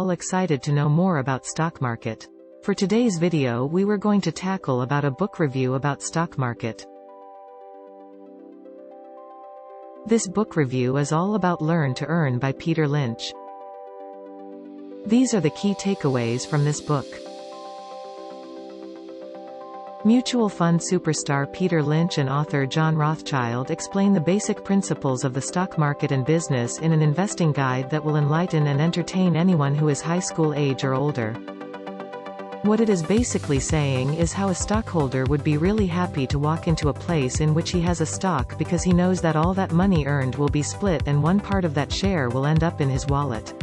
all excited to know more about stock market. For today's video we were going to tackle about a book review about stock market. This book review is all about Learn to Earn by Peter Lynch. These are the key takeaways from this book. Mutual fund superstar Peter Lynch and author John Rothchild explain the basic principles of the stock market and business in an investing guide that will enlighten and entertain anyone who is high school age or older. What it is basically saying is how a stockholder would be really happy to walk into a place in which he has a stock because he knows that all that money earned will be split and one part of that share will end up in his wallet.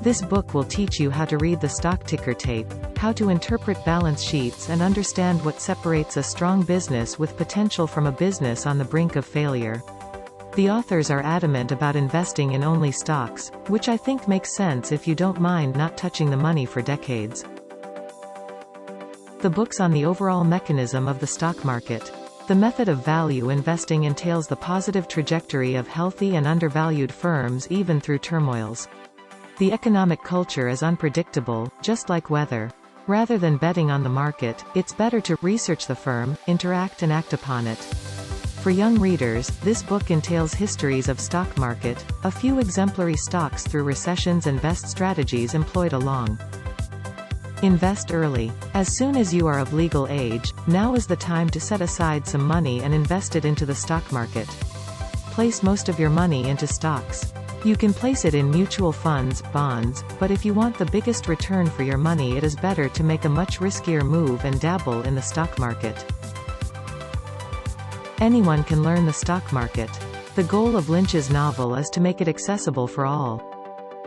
This book will teach you how to read the stock ticker tape, how to interpret balance sheets and understand what separates a strong business with potential from a business on the brink of failure. The authors are adamant about investing in only stocks, which I think makes sense if you don't mind not touching the money for decades. The book's on the overall mechanism of the stock market. The method of value investing entails the positive trajectory of healthy and undervalued firms even through turmoils. The economic culture is unpredictable, just like weather. Rather than betting on the market, it's better to research the firm, interact and act upon it. For young readers, this book entails histories of stock market, a few exemplary stocks through recessions and best strategies employed along. Invest early. As soon as you are of legal age, now is the time to set aside some money and invest it into the stock market. Place most of your money into stocks. You can place it in mutual funds, bonds, but if you want the biggest return for your money it is better to make a much riskier move and dabble in the stock market. Anyone can learn the stock market. The goal of Lynch's novel is to make it accessible for all.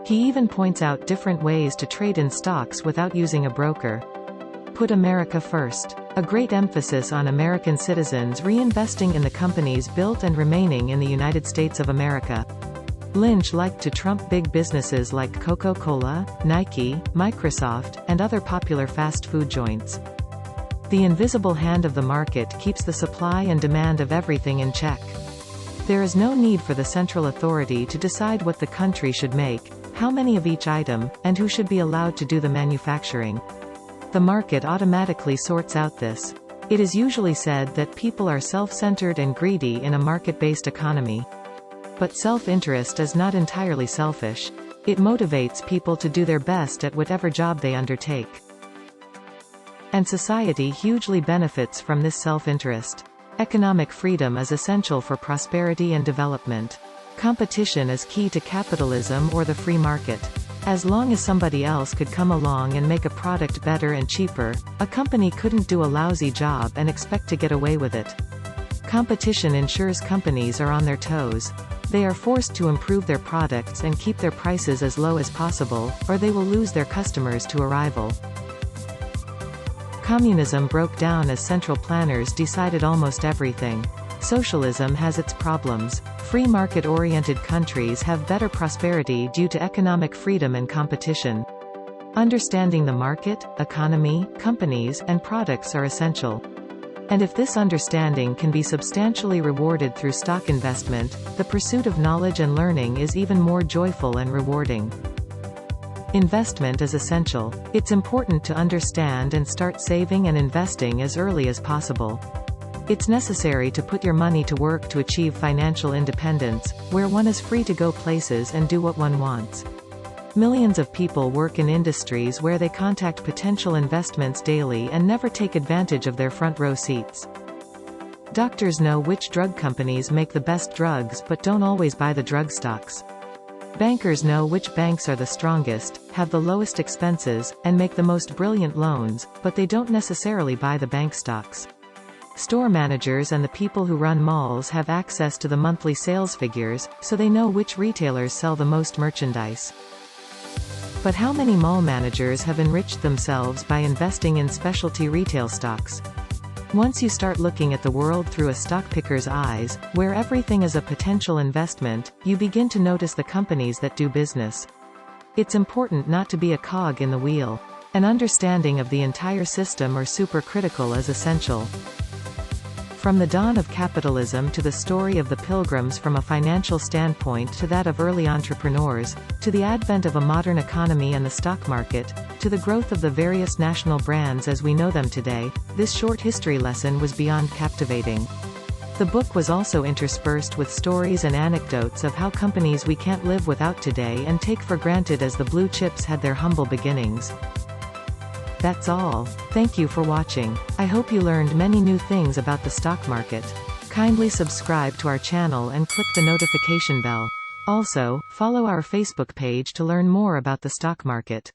He even points out different ways to trade in stocks without using a broker. Put America first. A great emphasis on American citizens reinvesting in the companies built and remaining in the United States of America. Lynch liked to trump big businesses like Coca-Cola, Nike, Microsoft, and other popular fast food joints. The invisible hand of the market keeps the supply and demand of everything in check. There is no need for the central authority to decide what the country should make, how many of each item, and who should be allowed to do the manufacturing. The market automatically sorts out this. It is usually said that people are self-centered and greedy in a market-based economy. But self-interest is not entirely selfish. It motivates people to do their best at whatever job they undertake. And society hugely benefits from this self-interest. Economic freedom is essential for prosperity and development. Competition is key to capitalism or the free market. As long as somebody else could come along and make a product better and cheaper, a company couldn't do a lousy job and expect to get away with it. Competition ensures companies are on their toes. They are forced to improve their products and keep their prices as low as possible, or they will lose their customers to a rival. Communism broke down as central planners decided almost everything. Socialism has its problems. Free market-oriented countries have better prosperity due to economic freedom and competition. Understanding the market, economy, companies, and products are essential. And if this understanding can be substantially rewarded through stock investment, the pursuit of knowledge and learning is even more joyful and rewarding. Investment is essential. It's important to understand and start saving and investing as early as possible. It's necessary to put your money to work to achieve financial independence, where one is free to go places and do what one wants. Millions of people work in industries where they contact potential investments daily and never take advantage of their front row seats. Doctors know which drug companies make the best drugs but don't always buy the drug stocks. Bankers know which banks are the strongest, have the lowest expenses, and make the most brilliant loans, but they don't necessarily buy the bank stocks. Store managers and the people who run malls have access to the monthly sales figures, so they know which retailers sell the most merchandise. But how many mall managers have enriched themselves by investing in specialty retail stocks? Once you start looking at the world through a stock picker's eyes, where everything is a potential investment, you begin to notice the companies that do business. It's important not to be a cog in the wheel. An understanding of the entire system or supercritical is essential. From the dawn of capitalism to the story of the Pilgrims, from a financial standpoint to that of early entrepreneurs, to the advent of a modern economy and the stock market, to the growth of the various national brands as we know them today, this short history lesson was beyond captivating. The book was also interspersed with stories and anecdotes of how companies we can't live without today and take for granted as the blue chips had their humble beginnings. That's all. Thank you for watching. I hope you learned many new things about the stock market. Kindly subscribe to our channel and click the notification bell. Also, follow our Facebook page to learn more about the stock market.